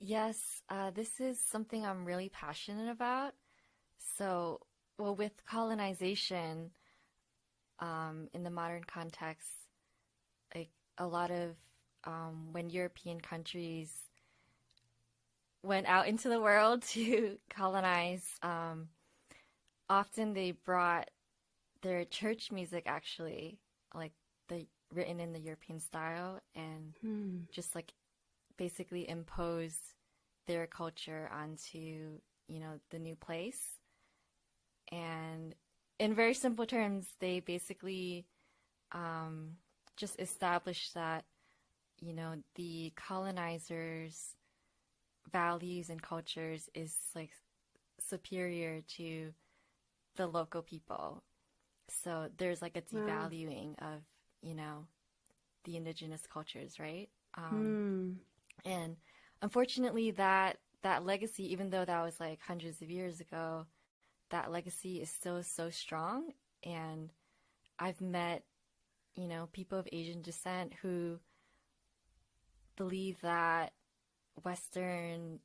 Yes, this is something I'm really passionate about. So, well, with colonization, in the modern context, like a lot of when European countries went out into the world to colonize, often they brought their church music actually, like the written in the European style, and just like basically impose their culture onto, the new place. And in very simple terms, they basically just established that, the colonizers' values and cultures is like superior to the local people. So there's like a Wow. devaluing of, the indigenous cultures, right? Hmm. And unfortunately, that legacy, even though that was like hundreds of years ago, that legacy is still so strong. And I've met, people of Asian descent who believe that Western,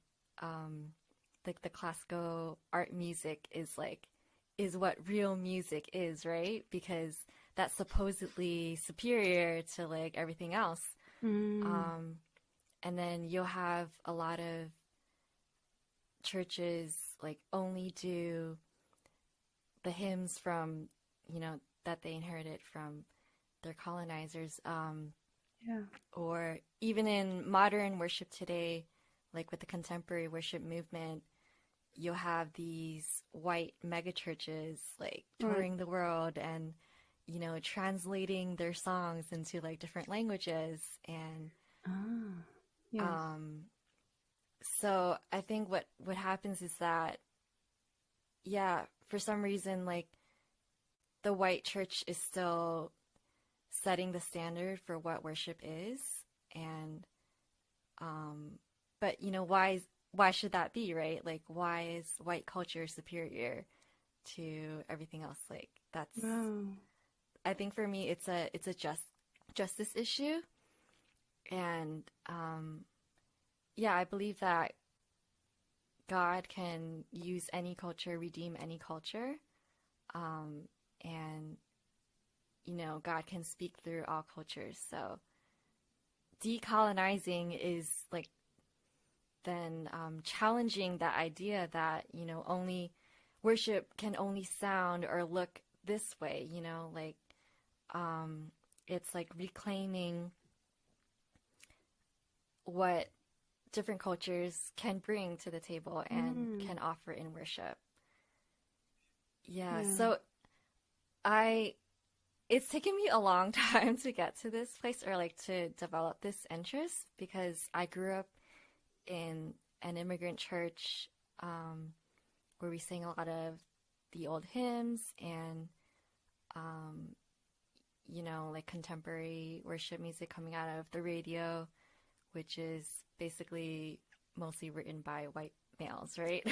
like the classical art music is what real music is, right? Because that's supposedly superior to like everything else. Hmm. Um, and then you'll have a lot of churches like only do the hymns from, that they inherited from their colonizers. Yeah. Or even in modern worship today, like with the contemporary worship movement, you'll have these white megachurches like Right. touring the world and, translating their songs into like different languages. And Ah. Yes. um, so I think what happens is that, yeah, for some reason, like the white church is still setting the standard for what worship is. And but why should that be, right? Like why is white culture superior to everything else? Like that's, Wow. I think for me it's a justice issue. And yeah, I believe that God can use any culture, redeem any culture. And God can speak through all cultures. So decolonizing is like then challenging that idea that, only worship can only sound or look this way, like it's like reclaiming what different cultures can bring to the table and Hmm. can offer in worship. Yeah, Yeah. so I it's taken me a long time to get to this place or like to develop this interest because I grew up in an immigrant church where we sang a lot of the old hymns and um, like contemporary worship music coming out of the radio, which is basically mostly written by white males, right?